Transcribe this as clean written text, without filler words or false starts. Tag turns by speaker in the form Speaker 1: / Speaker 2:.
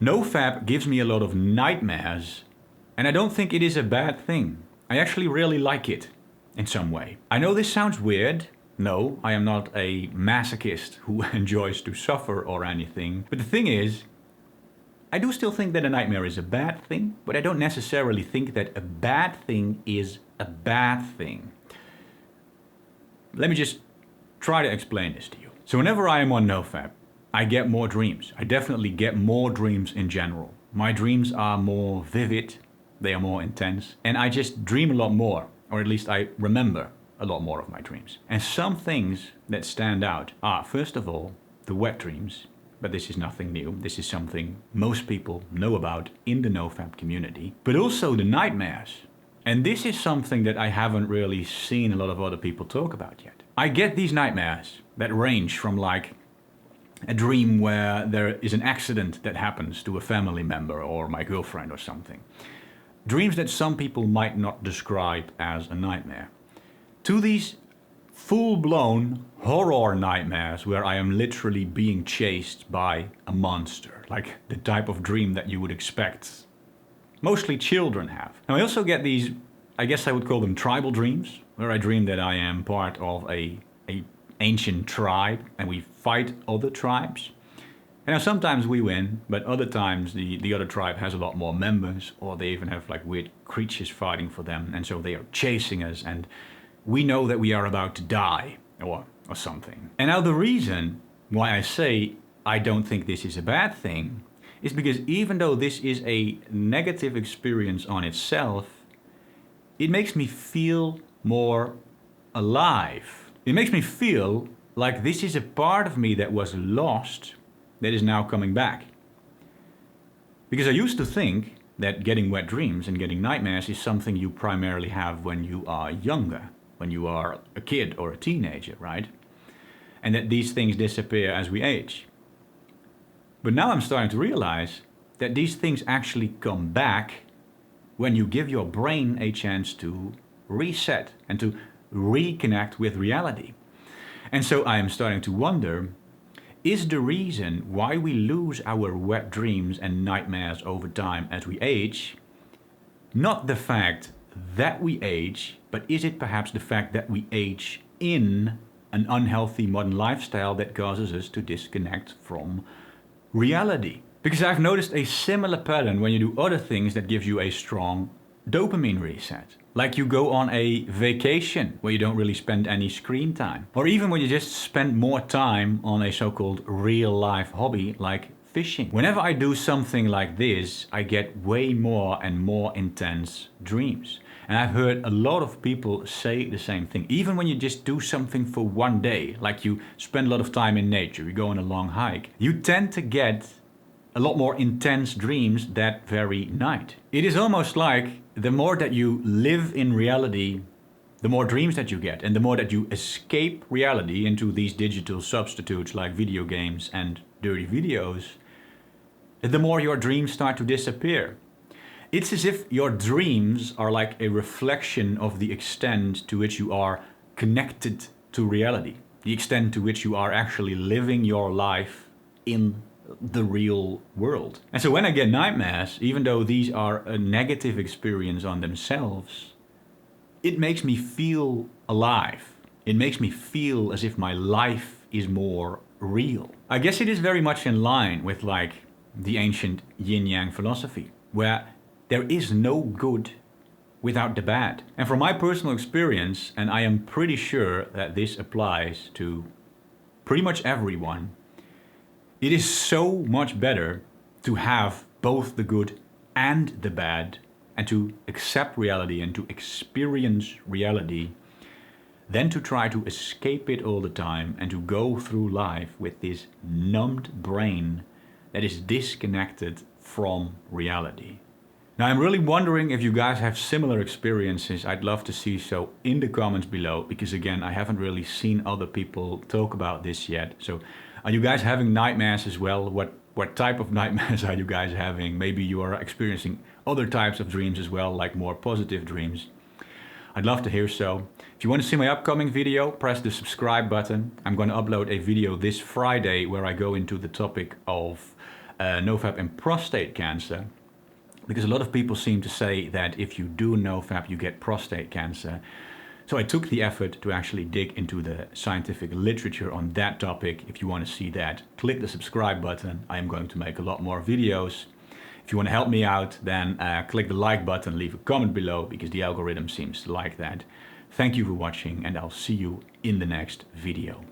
Speaker 1: NOFAP gives me a lot of nightmares, and I don't think it is a bad thing. I actually really like it, in some way. I know this sounds weird. No, I am not a masochist who enjoys to suffer or anything. But the thing is, I do still think that a nightmare is a bad thing, but I don't necessarily think that a bad thing is a bad thing. Let me just try to explain this to you. So whenever I am on NoFap, I get more dreams. I definitely get more dreams in general. My dreams are more vivid, they are more intense, and I just dream a lot more, or at least I remember a lot more of my dreams. And some things that stand out are, first of all, the wet dreams. But this is nothing new. This is something most people know about in the NoFap community. But also the nightmares. And this is something that I haven't really seen a lot of other people talk about yet. I get these nightmares that range from like a dream where there is an accident that happens to a family member or my girlfriend or something. Dreams that some people might not describe as a nightmare. To these full-blown horror nightmares where I am literally being chased by a monster, like the type of dream that you would expect mostly children have. Now I also get these, I guess I would call them tribal dreams, where I dream that I am part of a ancient tribe and we fight other tribes. And now sometimes we win, but other times the other tribe has a lot more members, or they even have like weird creatures fighting for them, and so they are chasing us and we know that we are about to die or something. And now the reason why I say I don't think this is a bad thing is because even though this is a negative experience on itself, it makes me feel more alive. It makes me feel like this is a part of me that was lost that is now coming back. Because I used to think that getting wet dreams and getting nightmares is something you primarily have when you are younger, when you are a kid or a teenager, right? And that these things disappear as we age. But now I'm starting to realize that these things actually come back when you give your brain a chance to reset and to reconnect with reality. And so I am starting to wonder, is the reason why we lose our wet dreams and nightmares over time as we age not the fact that we age, but is it perhaps the fact that we age in an unhealthy modern lifestyle that causes us to disconnect from reality? Because I've noticed a similar pattern when you do other things that give you a strong dopamine reset. Like you go on a vacation where you don't really spend any screen time. Or even when you just spend more time on a so-called real life hobby like fishing. Whenever I do something like this, I get way more and more intense dreams. And I've heard a lot of people say the same thing. Even when you just do something for one day, like you spend a lot of time in nature, you go on a long hike, you tend to get a lot more intense dreams that very night. It is almost like the more that you live in reality, the more dreams that you get, and the more that you escape reality into these digital substitutes like video games and dirty videos, the more your dreams start to disappear. It's as if your dreams are like a reflection of the extent to which you are connected to reality, the extent to which you are actually living your life in the real world. And so when I get nightmares, even though these are a negative experience on themselves, it makes me feel alive. It makes me feel as if my life is more real. I guess it is very much in line with like the ancient yin-yang philosophy, where there is no good without the bad. And from my personal experience, and I am pretty sure that this applies to pretty much everyone, it is so much better to have both the good and the bad, and to accept reality and to experience reality, than to try to escape it all the time and to go through life with this numbed brain that is disconnected from reality. Now I'm really wondering if you guys have similar experiences. I'd love to see so in the comments below, because again, I haven't really seen other people talk about this yet. So Are you guys having nightmares as well? What type of nightmares are you guys having? Maybe you are experiencing other types of dreams as well, like more positive dreams. I'd love to hear so. If you want to see my upcoming video, press the subscribe button. I'm going to upload a video this Friday where I go into the topic of NOFAP and prostate cancer. Because a lot of people seem to say that if you do NOFAP, you get prostate cancer. So I took the effort to actually dig into the scientific literature on that topic. If you want to see that, click the subscribe button. I am going to make a lot more videos. If you want to help me out, then click the like button, leave a comment below, because the algorithm seems to like that. Thank you for watching, and I'll see you in the next video.